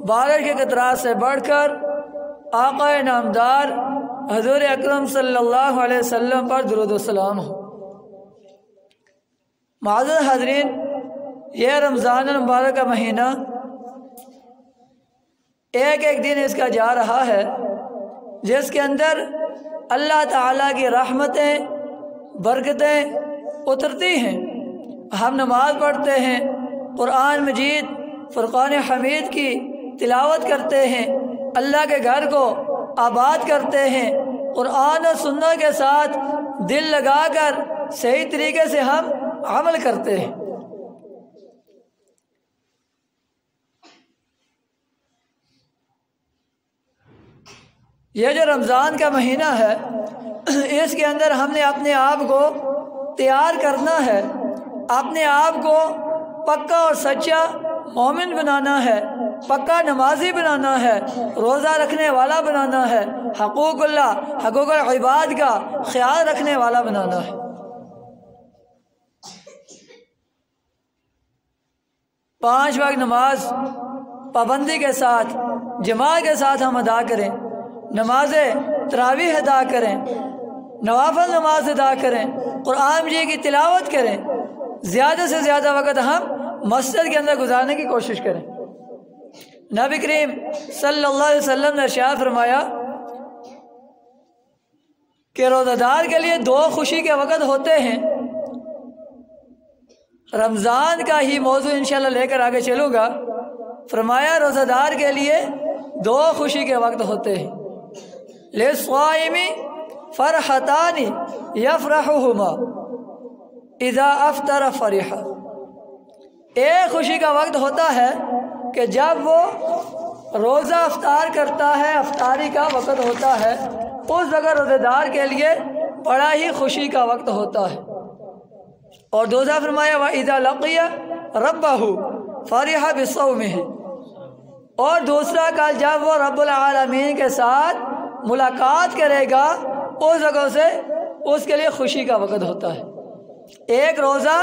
بارش کے قطرات سے بڑھ کر آقا نامدار حضور اکرم صلی اللہ علیہ وسلم پر درود و سلام ہو۔ معزز حاضرین، یہ رمضان المبارک کا مہینہ ایک ایک دن اس کا جا رہا ہے جس کے اندر اللہ تعالیٰ کی رحمتیں برکتیں اترتی ہیں۔ ہم نماز پڑھتے ہیں، قرآن مجید فرقان حمید کی تلاوت کرتے ہیں، اللہ کے گھر کو آباد کرتے ہیں، قرآن و سنت کے ساتھ دل لگا کر صحیح طریقے سے ہم عمل کرتے ہیں۔ یہ جو رمضان کا مہینہ ہے اس کے اندر ہم نے اپنے آپ کو تیار کرنا ہے، اپنے آپ کو پکا اور سچا مومن بنانا ہے، پکا نمازی بنانا ہے، روزہ رکھنے والا بنانا ہے، حقوق اللہ حقوق العباد کا خیال رکھنے والا بنانا ہے۔ 5 وقت نماز پابندی کے ساتھ جماعت کے ساتھ ہم ادا کریں، نماز تراویح ادا کریں، نوافل نماز ادا کریں، قرآن مجید کی تلاوت کریں، زیادہ سے زیادہ وقت ہم مسجد کے اندر گزارنے کی کوشش کریں۔ نبی کریم صلی اللہ علیہ وسلم نے ارشاد فرمایا کہ روزہ دار کے لیے 2 خوشی کے وقت ہوتے ہیں۔ رمضان کا ہی موضوع انشاءاللہ لے کر آگے چلوں گا۔ فرمایا روزہ دار کے لیے 2 خوشی کے وقت ہوتے ہیں۔ للصائم فرحتان یفرحہما اذا افطر فرح۔ ایک خوشی کا وقت ہوتا ہے کہ جب وہ روزہ افطار کرتا ہے، افطاری کا وقت ہوتا ہے، اس وقت روزہ دار کے لیے بڑا ہی خوشی کا وقت ہوتا ہے۔ اور دوسرا فرمایا وَإِذَا لَقِيَ رَبَّهُ فَرِحَ بِصَوْمِهِ، اور دوسرا کل جب وہ رب العالمین کے ساتھ ملاقات کرے گا اس وقت سے اس کے لیے خوشی کا وقت ہوتا ہے۔ ایک روزہ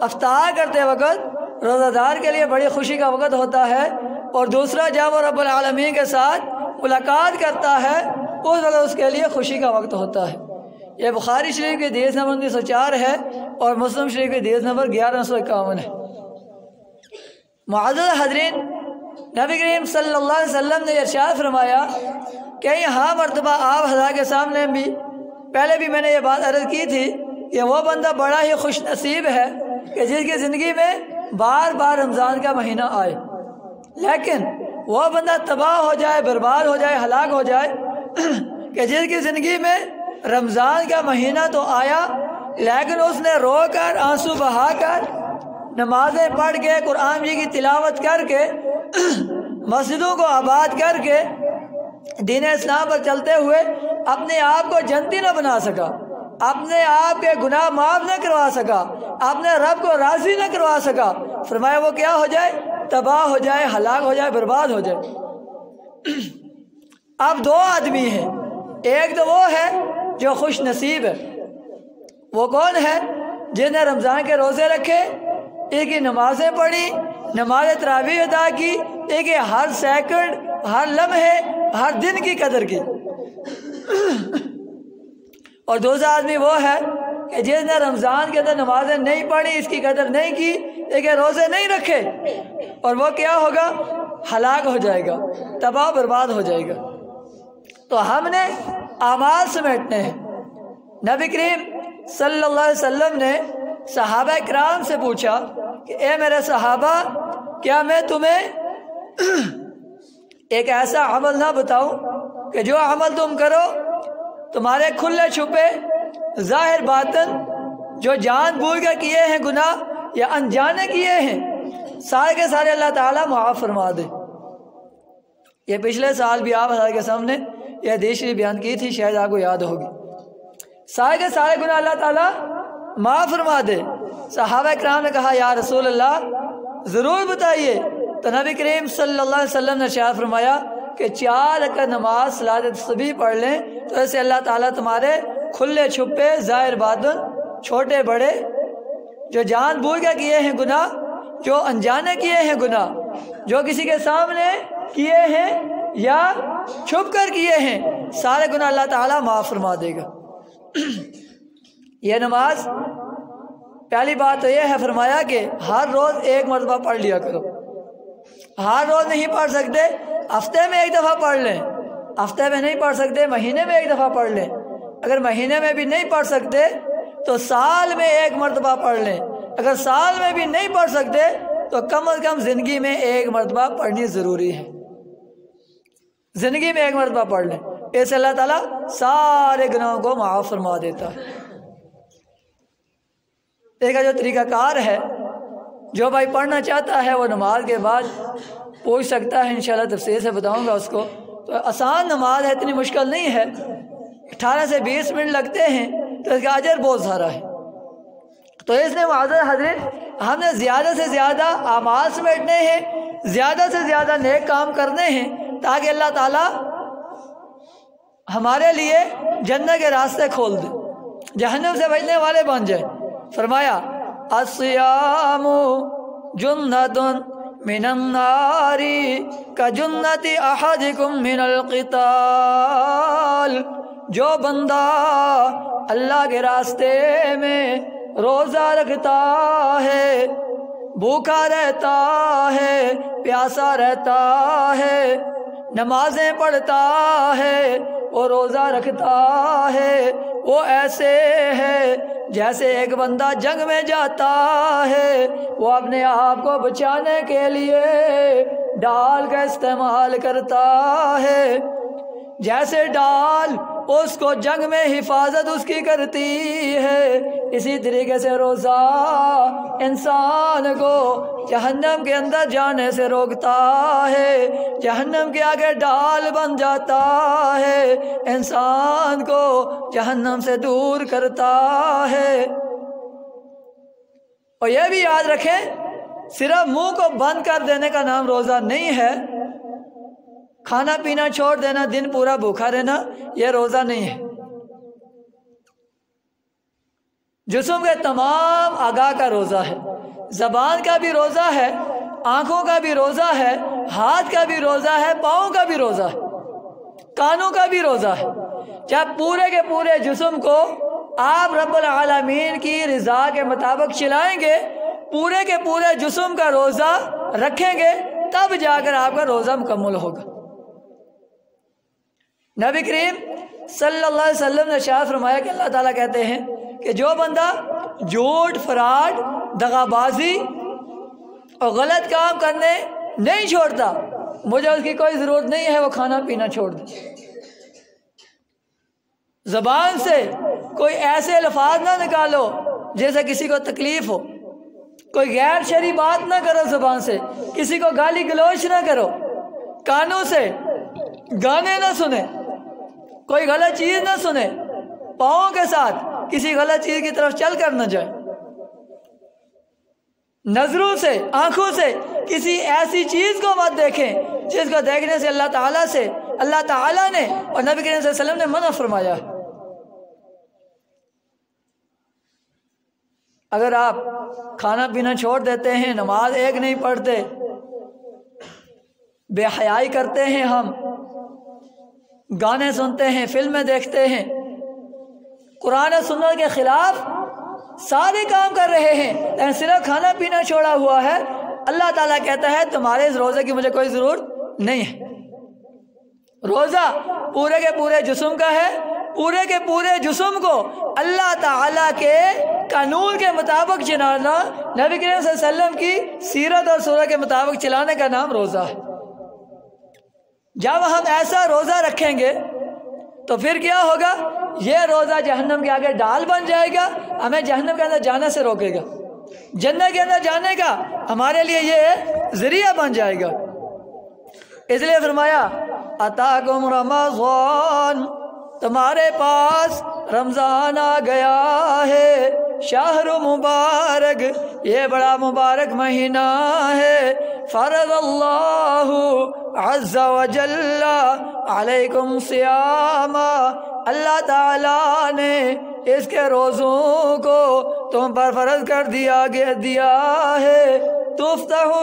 افطار کرتے وقت روزہ دار کے لیے بڑی خوشی کا وقت ہوتا ہے، اور دوسرا جب وہ رب العالمین کے ساتھ ملاقات کرتا ہے اس وقت اس کے لیے خوشی کا وقت ہوتا ہے۔ یہ بخاری شریف کی حدیث نمبر 1904 ہے اور مسلم شریف کی حدیث نمبر 1151 ہے۔ معزز حاضرین، نبی کریم صلی اللہ علیہ وسلم نے ارشاد فرمایا کہ یہاں مرتبہ آپ حضرات کے سامنے بھی پہلے بھی میں نے یہ بات عرض کی تھی کہ وہ بندہ بڑا ہی خوش نصیب ہے کہ جس کی زندگی میں بار بار رمضان کا مہینہ آئے، لیکن وہ بندہ تباہ ہو جائے، برباد ہو جائے، ہلاک ہو جائے کہ جس کی زندگی میں رمضان کا مہینہ تو آیا لیکن اس نے رو کر آنسو بہا کر نمازیں پڑھ کے قرآن جی کی تلاوت کر کے مسجدوں کو آباد کر کے دین اسلام پر چلتے ہوئے اپنے آپ کو جنتی نہ بنا سکا، اپنے آپ کے گناہ معاف نہ کروا سکا، اپنے رب کو راضی نہ کروا سکا، فرمایا وہ کیا ہو جائے؟ تباہ ہو جائے، ہلاک ہو جائے، برباد ہو جائے۔ اب 2 آدمی ہیں، ایک تو وہ ہے جو خوش نصیب ہے، وہ کون ہے؟ جس نے رمضان کے روزے رکھے، ایک کی نمازیں پڑھی، نماز تراویح ادا کی، ایک ہر سیکنڈ ہر لمحے ہر دن کی قدر کی۔ اور دوسرا آدمی وہ ہے کہ جس نے رمضان کے اندر نمازیں نہیں پڑھی، اس کی قدر نہیں کی، ایک روزے نہیں رکھے، اور وہ کیا ہوگا؟ ہلاک ہو جائے گا، تباہ برباد ہو جائے گا۔ تو ہم نے اعمال سمیٹنے ہیں۔ نبی کریم صلی اللہ علیہ وسلم نے صحابہ کرام سے پوچھا کہ اے میرے صحابہ، کیا میں تمہیں ایک ایسا عمل نہ بتاؤں کہ جو عمل تم کرو تمہارے کھلے چھپے ظاہر باطن جو جان بوجھ کر کیے ہیں گناہ یا انجانے کیے ہیں سارے کے سارے اللہ تعالیٰ معاف فرما دے۔ یہ پچھلے سال بھی آپ حضرات کے سامنے یہ حدیث شریف بیان کی تھی، شاید آپ کو یاد ہوگی۔ سارے کے سارے گناہ اللہ تعالیٰ معاف فرما دے۔ صحابہ کرام نے کہا یا رسول اللہ ضرور بتائیے۔ تو نبی کریم صلی اللہ علیہ وسلم نے ارشاد فرمایا کہ 4 رکعت نماز صلاۃ الصبح پڑھ لیں تو ایسے اللہ تعالیٰ تمہارے کھلے چھپے ظاہر باطن چھوٹے بڑے جو جان بوجھ کر کیے ہیں گناہ، جو انجانے کیے ہیں گناہ، جو کسی کے سامنے کیے ہیں یا چھپ کر کیے ہیں سارے گناہ اللہ تعالیٰ معاف فرما دے گا۔ یہ نماز پہلی بات تو یہ ہے فرمایا کہ ہر روز ایک مرتبہ پڑھ لیا کرو۔ ہر روز نہیں پڑھ سکتے ہفتے میں ایک دفعہ پڑھ لیں، ہفتے میں نہیں پڑھ سکتے مہینے میں ایک دفعہ پڑھ لیں، اگر مہینے میں بھی نہیں پڑھ سکتے تو سال میں ایک مرتبہ پڑھ لیں، اگر سال میں بھی نہیں پڑھ سکتے تو کم از کم زندگی میں ایک مرتبہ پڑھنی ضروری ہے، زندگی میں ایک مرتبہ پڑھ لیں، اس سے اللہ تعالیٰ سارے گناہوں کو معاف فرما دیتا ہے۔ ایک جو طریقہ کار ہے، جو بھائی پڑھنا چاہتا ہے وہ نماز کے بعد پوچھ سکتا ہے، انشاءاللہ تفصیل سے بتاؤں گا اس کو۔ تو آسان نماز ہے، اتنی مشکل نہیں ہے، 18 سے 20 منٹ لگتے ہیں تو اس کا اجر بہت سارا ہے۔ تو اس نے معزز حضرت ہم نے زیادہ سے زیادہ اعمال سمیٹنے ہیں، زیادہ سے زیادہ نیک کام کرنے ہیں تاکہ اللہ تعالیٰ ہمارے لیے جنت کے راستے کھول دے، جہنم سے بچنے والے بن جائیں۔ فرمایا الصیام جنۃ من النار کجنۃ احدکم من القتال، جو بندہ اللہ کے راستے میں روزہ رکھتا ہے، بھوکا رہتا ہے، پیاسا رہتا ہے، نمازیں پڑھتا ہے، وہ روزہ رکھتا ہے، وہ ایسے ہے جیسے ایک بندہ جنگ میں جاتا ہے، وہ اپنے آپ کو بچانے کے لیے ڈال کا استعمال کرتا ہے، جیسے ڈال اس کو جنگ میں حفاظت اس کی کرتی ہے، اسی طریقے سے روزہ انسان کو جہنم کے اندر جانے سے روکتا ہے، جہنم کے آگے ڈال بن جاتا ہے، انسان کو جہنم سے دور کرتا ہے۔ اور یہ بھی یاد رکھیں صرف منہ کو بند کر دینے کا نام روزہ نہیں ہے، کھانا پینا چھوڑ دینا، دن پورا بھوکا رہنا، یہ روزہ نہیں ہے۔ جسم کے تمام اعضاء کا روزہ ہے، زبان کا بھی روزہ ہے، آنکھوں کا بھی روزہ ہے، ہاتھ کا بھی روزہ ہے، پاؤں کا بھی روزہ ہے، کانوں کا بھی روزہ ہے۔ جب پورے کے پورے جسم کو آپ رب العالمین کی رضا کے مطابق چلائیں گے، پورے کے پورے جسم کا روزہ رکھیں گے، تب جا کر آپ کا روزہ مکمل ہوگا۔ نبی کریم صلی اللہ علیہ وسلم نے ارشاد فرمایا کہ اللہ تعالیٰ کہتے ہیں کہ جو بندہ جھوٹ، فراڈ، دغا بازی اور غلط کام کرنے نہیں چھوڑتا، مجھے اس کی کوئی ضرورت نہیں ہے وہ کھانا پینا چھوڑ دے۔ زبان سے کوئی ایسے الفاظ نہ نکالو جیسے کسی کو تکلیف ہو، کوئی غیر شرعی بات نہ کرو، زبان سے کسی کو گالی گلوچ نہ کرو، کانوں سے گانے نہ سنے، کوئی غلط چیز نہ سنے، پاؤں کے ساتھ کسی غلط چیز کی طرف چل کر نہ جائے، نظروں سے، آنکھوں سے کسی ایسی چیز کو مت دیکھیں جس کو دیکھنے سے اللہ تعالیٰ نے اور نبی کریم صلی اللہ علیہ وسلم نے منع فرمایا۔ اگر آپ کھانا پینا چھوڑ دیتے ہیں، نماز ایک نہیں پڑھتے، بے حیائی کرتے ہیں، ہم گانے سنتے ہیں، فلمیں دیکھتے ہیں، قرآن و سنت کے خلاف سارے کام کر رہے ہیں، لیکن صرف کھانا پینا چھوڑا ہوا ہے، اللہ تعالیٰ کہتا ہے تمہارے اس روزے کی مجھے کوئی ضرورت نہیں ہے۔ روزہ پورے کے پورے جسم کا ہے، پورے کے پورے جسم کو اللہ تعالیٰ کے قانون کے مطابق چلانا، نبی کریم صلی اللہ علیہ وسلم کی سیرت اور سنت کے مطابق چلانے کا نام روزہ ہے۔ جب ہم ایسا روزہ رکھیں گے تو پھر کیا ہوگا؟ یہ روزہ جہنم کے آگے ڈال بن جائے گا، ہمیں جہنم کے اندر جانے سے روکے گا، جنت کے اندر جانے کا ہمارے لیے یہ ذریعہ بن جائے گا۔ اس لیے فرمایا اتاکم رمضان، تمہارے پاس رمضان آ گیا ہے، شہر مبارک، یہ بڑا مبارک مہینہ ہے، فرض اللہ عز وجل علیکم صیام، اللہ تعالیٰ نے اس کے روزوں کو تم پر فرض کر دیا ہے، تفتح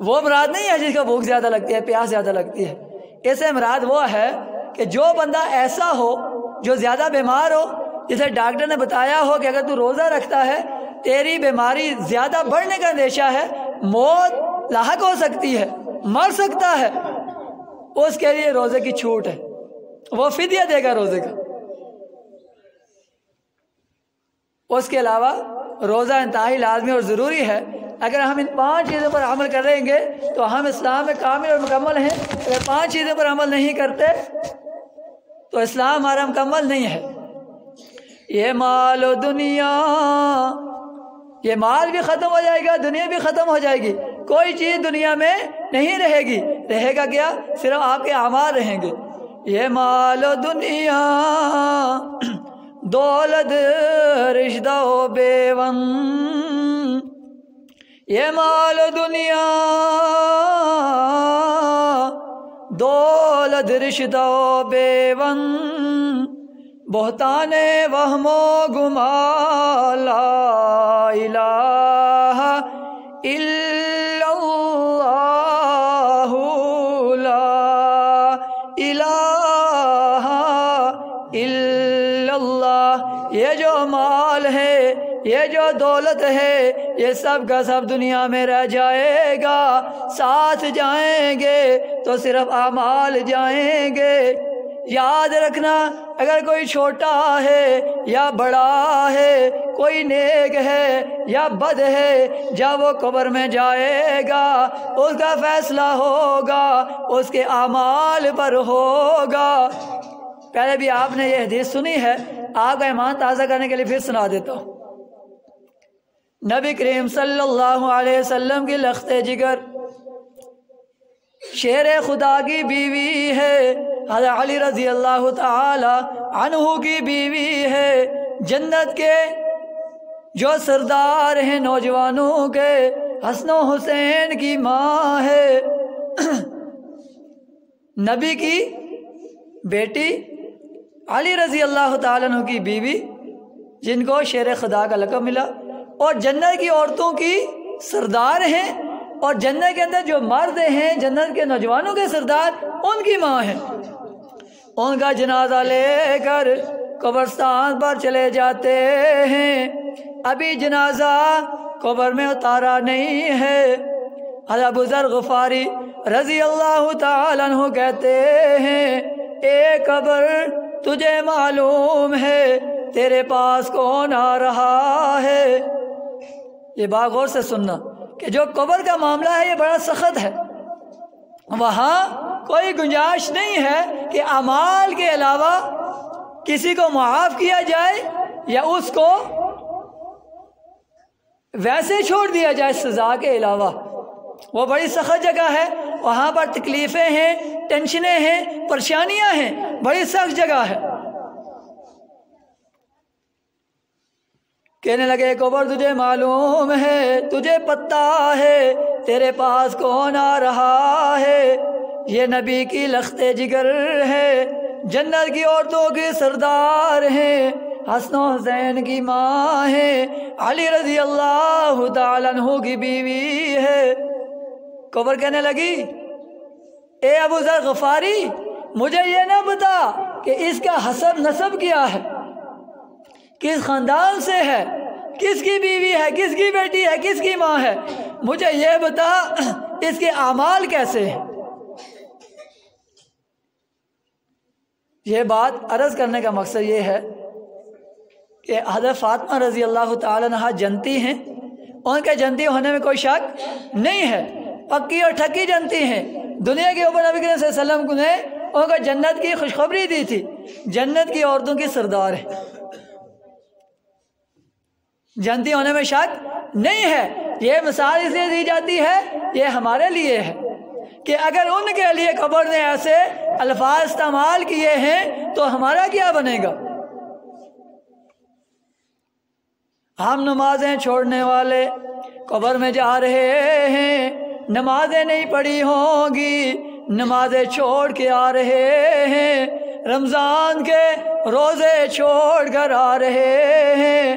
وہ مراد نہیں ہے جس کو بھوک زیادہ لگتی ہے، پیاس زیادہ لگتی ہے. اس سے مراد وہ ہے کہ جو بندہ ایسا ہو جو زیادہ بیمار ہو، جسے ڈاکٹر نے بتایا ہو کہ اگر تو روزہ رکھتا ہے تیری بیماری زیادہ بڑھنے کا اندیشہ ہے، موت لاحق ہو سکتی ہے، مر سکتا ہے، اس کے لیے روزے کی چھوٹ ہے، وہ فدیہ دے گا روزے کا. اس کے علاوہ روزہ انتہائی لازمی اور ضروری ہے. اگر ہم ان 5 چیزوں پر عمل کریں گے تو ہم اسلام میں کامل اور مکمل ہیں. اگر 5 چیزوں پر عمل نہیں کرتے تو اسلام ہمارا مکمل نہیں ہے. یہ مال و دنیا، یہ مال بھی ختم ہو جائے گا، دنیا بھی ختم ہو جائے گی، کوئی چیز دنیا میں نہیں رہے گی. رہے گا کیا؟ صرف آپ کے اعمال رہیں گے. یہ مال و دنیا دولت رشدہ و بیون، یہ مال و دنیا دولت رشدہ و بیون، بہتان وہم و گما لا الہ الا اللہ، لا الہ الا اللہ. یہ جو مال ہے، یہ جو دولت ہے، یہ سب کا سب دنیا میں رہ جائے گا. ساتھ جائیں گے تو صرف اعمال جائیں گے. یاد رکھنا، اگر کوئی چھوٹا ہے یا بڑا ہے، کوئی نیک ہے یا بد ہے، جب وہ قبر میں جائے گا اس کا فیصلہ ہوگا اس کے اعمال پر ہوگا. پہلے بھی آپ نے یہ حدیث سنی ہے، آپ کا ایمان تازہ کرنے کے لیے پھر سنا دیتا ہوں. نبی کریم صلی اللہ علیہ وسلم کی لخت جگر، شیر خدا کی بیوی ہے، حضرت علی رضی اللہ تعالی عنہ کی بیوی ہے، جنت کے جو سردار ہیں نوجوانوں کے، حسن و حسین کی ماں ہے، نبی کی بیٹی علی رضی اللہ تعالیٰ عنہ کی بیوی، جن کو شیر خدا کا لقب ملا، اور جنت کی عورتوں کی سردار ہیں، اور جنت کے اندر جو مرد ہیں جنت کے نوجوانوں کے سردار، ان کی ماں ہیں. ان کا جنازہ لے کر قبرستان پر چلے جاتے ہیں. ابھی جنازہ قبر میں اتارا نہیں ہے. حضرت ابو ذر غفاری رضی اللہ تعالیٰ عنہ کہتے ہیں، اے قبر تجھے معلوم ہے تیرے پاس کون آ رہا ہے. یہ بات غور سے سننا کہ جو قبر کا معاملہ ہے یہ بڑا سخت ہے. وہاں کوئی گنجائش نہیں ہے کہ اعمال کے علاوہ کسی کو معاف کیا جائے یا اس کو ویسے چھوڑ دیا جائے سزا کے علاوہ. وہ بڑی سخت جگہ ہے، وہاں پر تکلیفیں ہیں، ٹینشنیں ہیں، پریشانیاں ہیں، بڑی سخت جگہ ہے. کہنے لگے قبر تجھے معلوم ہے، تجھے پتہ ہے تیرے پاس کون آ رہا ہے. یہ نبی کی لخت جگر ہے، جنت کی عورتوں کے سردار ہیں، حسن و حسین کی ماں ہے، علی رضی اللہ تعالیٰ عنہ کی بیوی ہے. قبر کہنے لگی، اے ابو ذر غفاری، مجھے یہ نہ بتا کہ اس کا حسب نسب کیا ہے، کس خاندان سے ہے، کس کی بیوی ہے، کس کی بیٹی ہے، کس کی ماں ہے. مجھے یہ بتا اس کے اعمال کیسے ہیں. یہ بات عرض کرنے کا مقصد یہ ہے کہ حضرت فاطمہ رضی اللہ تعالی عنہ جنتی ہیں، ان کے جنتی ہونے میں کوئی شک نہیں ہے، پکی اور ٹھکی جنتی ہیں. دنیا کے اوپر نبی کریم صلی اللہ علیہ وسلم نے ان کو جنت کی خوشخبری دی تھی، جنت کی عورتوں کی سردار ہے. جنتی ہونے میں شک نہیں ہے. یہ مثال اس لیے دی جاتی ہے، یہ ہمارے لیے ہے کہ اگر ان کے لیے قبر نے ایسے الفاظ استعمال کیے ہیں تو ہمارا کیا بنے گا. ہم نمازیں چھوڑنے والے قبر میں جا رہے ہیں، نمازیں نہیں پڑھی ہوں گی، نمازیں چھوڑ کے آ رہے ہیں، رمضان کے روزے چھوڑ کر آ رہے ہیں،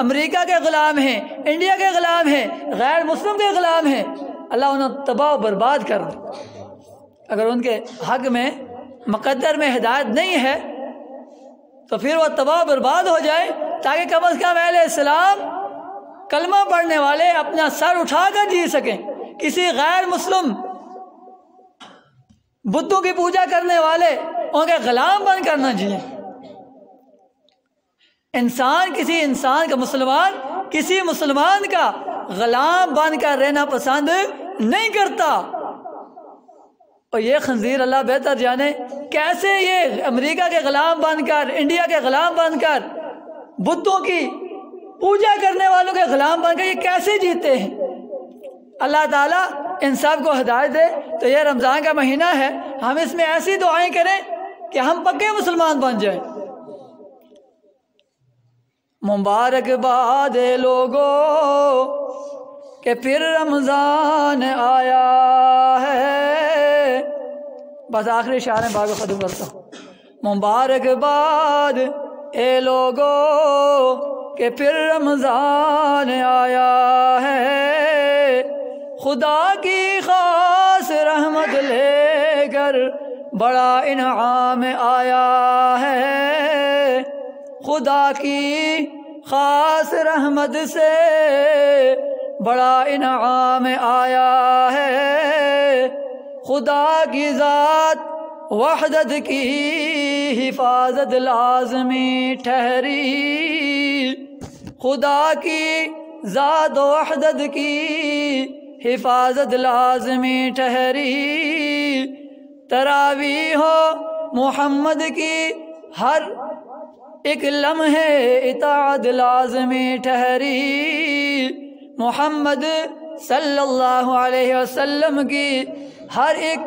امریکہ کے غلام ہیں، انڈیا کے غلام ہیں، غیر مسلم کے غلام ہیں، اللہ انہیں تباہ و برباد کر دے۔ اگر ان کے حق میں مقدر میں ہدایت نہیں ہے تو پھر وہ تباہ و برباد ہو جائے، تاکہ کم از کم اہل اسلام کلمہ پڑھنے والے اپنا سر اٹھا کر جی سکیں، کسی غیر مسلم بتوں کی پوجا کرنے والے ان کے غلام بن کر نہ جئیں۔ انسان کسی انسان کا، مسلمان کسی مسلمان کا غلام بن کر رہنا پسند نہیں کرتا۔ اور یہ خنزیر اللہ بہتر جانے کیسے یہ امریکہ کے غلام بن کر، انڈیا کے غلام بن کر، بتوں کی پوجا کرنے والوں کے غلام بن کر یہ کیسے جیتے ہیں۔ اللہ تعالیٰ ان سب کو ہدایت دے۔ تو یہ رمضان کا مہینہ ہے، ہم اس میں ایسی دعائیں کریں کہ ہم پکے مسلمان بن جائیں۔ مبارکباد لوگو کہ پھر رمضان آیا ہے۔ بس آخری اشارے باغ ختم کرتا ہوں۔ مبارکباد اے لوگو کہ پھر رمضان آیا ہے، خدا کی خاص رحمت لے کر بڑا انعام آیا ہے، خدا کی خاص رحمت سے بڑا انعام آیا ہے، خدا کی ذات وحدت کی حفاظت لازمی ٹھہری، خدا کی ذات وحدت کی حفاظت لازمی ٹھہری، تراویح محمد کی ہر ایک لمحے اطاعت لازمی ٹھہری، محمد صلی اللہ علیہ وسلم کی ہر ایک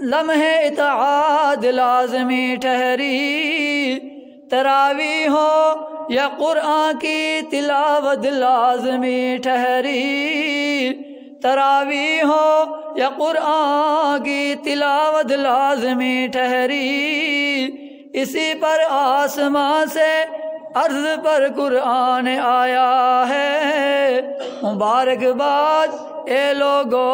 لمحے اطاعت لازمی ٹھہری، تراویح ہو یا قرآن کی تلاوت لازمی ٹھہری، تراویح ہو یا قرآن کی تلاوت لازمی ٹھہری، اسی پر آسمان سے عرض پر قرآن آیا ہے، مبارکباد اے لوگو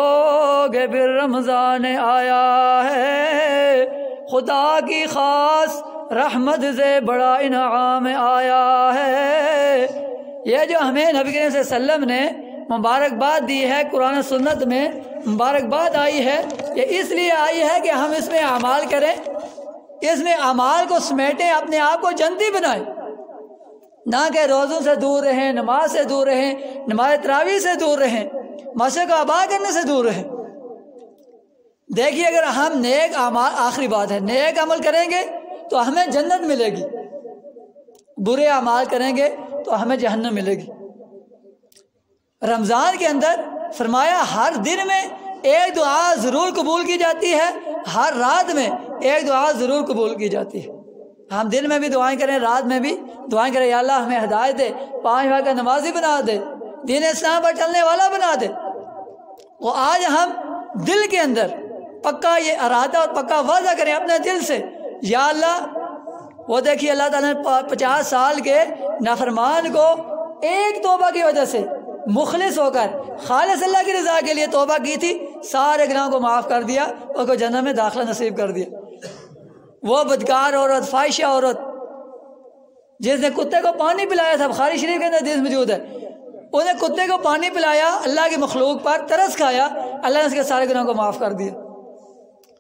کہ پھر رمضان آیا ہے، خدا کی خاص رحمت سے بڑا انعام آیا ہے۔ یہ جو ہمیں نبی کریم صلی اللہ علیہ وسلم نے مبارکباد دی ہے، قرآن و سنت میں مبارکباد آئی ہے، یہ اس لیے آئی ہے کہ ہم اس میں اعمال کریں، اس میں اعمال کو سمیٹیں، اپنے آپ کو جنتی بنائیں، نہ کہ روزوں سے دور رہیں، نماز سے دور رہیں، نماز تراویح سے دور رہیں، مسجد کو آباد کرنے سے دور رہیں۔ دیکھیے اگر ہم نیک اعمال، آخری بات ہے، نیک عمل کریں گے تو ہمیں جنت ملے گی، برے اعمال کریں گے تو ہمیں جہنم ملے گی۔ رمضان کے اندر فرمایا ہر دن میں ایک دعا ضرور قبول کی جاتی ہے، ہر رات میں ایک دعا ضرور قبول کی جاتی ہے۔ ہم دن میں بھی دعائیں کریں، رات میں بھی دعائیں کریں، یا اللہ ہمیں ہدایت دے، 5 وقت کا نمازی بنا دے، دین اسلام پر چلنے والا بنا دے۔ وہ آج ہم دل کے اندر پکا یہ ارادہ اور پکا وعدہ کریں اپنے دل سے، یا اللہ، وہ دیکھیے اللہ تعالیٰ نے 50 سال کے نافرمان کو ایک توبہ کی وجہ سے مخلص ہو کر خالص اللہ کی رضا کے لیے توبہ کی تھی، سارے گناہوں کو معاف کر دیا، اس کو جنت میں داخلہ نصیب کر دیا۔ وہ بدکار عورت، فاحشہ عورت جس نے کتے کو پانی پلایا تھا، بخاری شریف کے اندر حدیث موجود ہے، انہیں کتے کو پانی پلایا، اللہ کی مخلوق پر ترس کھایا، اللہ نے اس کے سارے گناہوں کو معاف کر دیا۔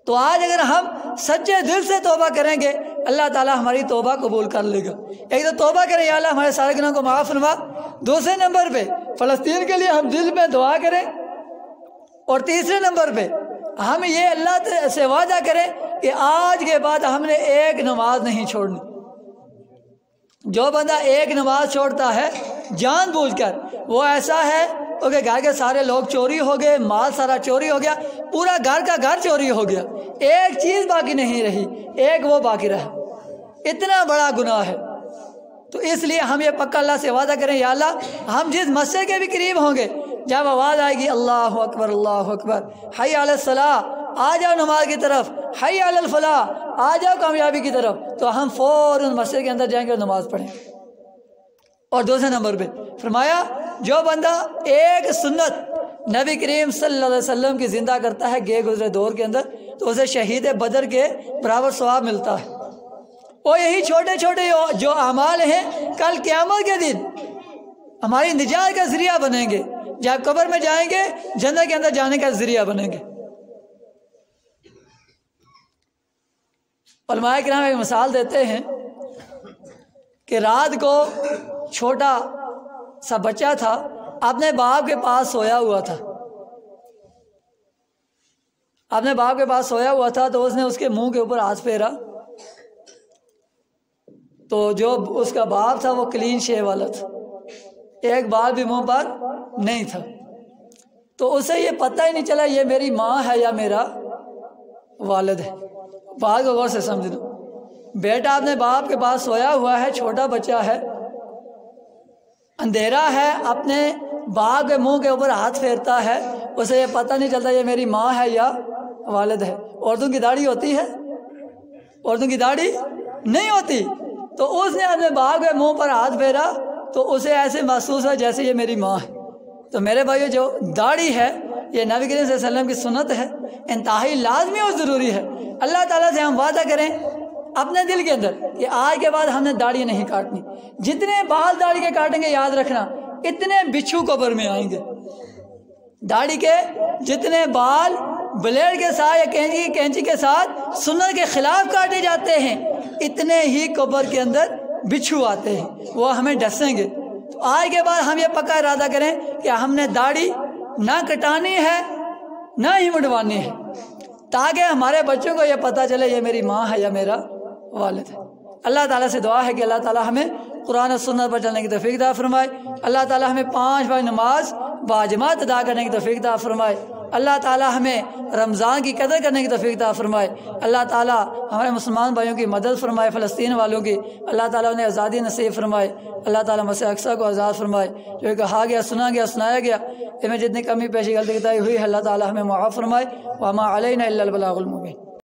تو آج اگر ہم سچے دل سے توبہ کریں گے، اللہ تعالیٰ ہماری توبہ قبول کر لے گا۔ ایک تو توبہ کریں، یا اللہ ہمارے سارے گناہوں کو معاف فرما۔ دوسرے نمبر پہ فلسطین کے لیے ہم دل میں دعا کریں، اور تیسرے نمبر پہ ہم یہ اللہ سے وعدہ کریں کہ آج کے بعد ہم نے ایک نماز نہیں چھوڑنی۔ جو بندہ ایک نماز چھوڑتا ہے جان بوجھ کر، وہ ایسا ہے کہ گھر کے سارے لوگ چوری ہو گئے، مال سارا چوری ہو گیا، پورا گھر کا گھر چوری ہو گیا، ایک چیز باقی نہیں رہی، ایک وہ باقی رہا، اتنا بڑا گناہ ہے۔ تو اس لیے ہم یہ پکا اللہ سے وعدہ کریں، یا اللہ ہم جس مسجد کے بھی قریب ہوں گے، جب آواز آئے گی اللہ اکبر اللہ اکبر، حی علی الصلاۃ، آ جاؤ نماز کی طرف، حی علی الفلاح، آ جاؤ کامیابی کی طرف، تو ہم فوراً مسجد کے اندر جائیں گے اور نماز پڑھیں۔ اور دوسرے نمبر پہ فرمایا جو بندہ ایک سنت نبی کریم صلی اللہ علیہ وسلم کی زندہ کرتا ہے گئے گزرے دور کے اندر تو اسے شہید بدر کے برابر ثواب ملتا ہے۔ اور یہی چھوٹے چھوٹے جو اعمال ہیں کل قیامت کے دن ہماری نجات کا ذریعہ بنیں گے، جب قبر میں جائیں گے جنت کے اندر جانے کا ذریعہ بنیں گے۔ علماء کرام ایک مثال دیتے ہیں کہ رات کو چھوٹا سا بچہ تھا، اپنے باپ کے پاس سویا ہوا تھا، اپنے باپ کے پاس سویا ہوا تھا تو اس نے اس کے منہ کے اوپر ہاتھ پھیرا تو جو اس کا باپ تھا وہ کلین شیو والا تھا، ایک بال بھی منہ پر نہیں تھا، تو اسے یہ پتہ ہی نہیں چلا یہ میری ماں ہے یا میرا والد ہے۔ بات کو غور سے سمجھ لو، بیٹا اپنے باپ کے پاس سویا ہوا ہے، چھوٹا بچہ ہے، اندھیرا ہے، اپنے باپ کے منہ کے اوپر ہاتھ پھیرتا ہے، اسے یہ پتہ نہیں چلتا یہ میری ماں ہے یا والد ہے۔ عورتوں کی داڑھی ہوتی ہے؟ عورتوں کی داڑھی نہیں ہوتی، تو اس نے اپنے باپ کے منہ پر ہاتھ پھیرا تو اسے ایسے محسوس ہوا جیسے یہ میری ماں ہے۔ تو میرے بھائیو جو داڑھی ہے یہ نبی کریم صلی اللہ علیہ وسلم کی سنت ہے، انتہائی لازمی اور ضروری ہے۔ اللہ تعالیٰ سے ہم وعدہ کریں اپنے دل کے اندر کہ آج کے بعد ہم نے داڑھی نہیں کاٹنی، جتنے بال داڑھی کے کاٹیں گے یاد رکھنا اتنے بچھو قبر میں آئیں گے۔ داڑھی کے جتنے بال بلیڈ کے ساتھ یا کینچی کے ساتھ سنت کے خلاف کاٹے جاتے ہیں اتنے ہی قبر کے اندر بچھو آتے ہیں، وہ ہمیں ڈسیں گے۔ تو آج کے بعد ہم یہ پکا ارادہ کریں کہ ہم نے داڑھی نہ کٹانی ہے نہ ہی مڈوانی ہے، تاکہ ہمارے بچوں کو یہ پتہ چلے یہ میری ماں ہے یا میرا والد ہے۔ اللہ تعالیٰ سے دعا ہے کہ اللہ تعالیٰ ہمیں قرآن و سنت پر چلنے کی توفیق عطا فرمائے، اللہ تعالیٰ ہمیں 5 وقت نماز باجماعت ادا کرنے کی توفیق عطا فرمائے، اللہ تعالیٰ ہمیں رمضان کی قدر کرنے کی توفیق عطا فرمائے، اللہ تعالیٰ ہمارے مسلمان بھائیوں کی مدد فرمائے، فلسطین والوں کی اللہ تعالیٰ انہیں آزادی نصیب فرمائے، اللہ تعالیٰ مسیح اقصیٰ کو آزاد فرمائے، جو کہا گیا سنا گیا سنایا گیا ان میں جتنی کمی پیشی غلطی کتائی ہوئی ہے اللہ تعالیٰ ہمیں معاف فرمائے، وما علینا الا البلاغ المبین۔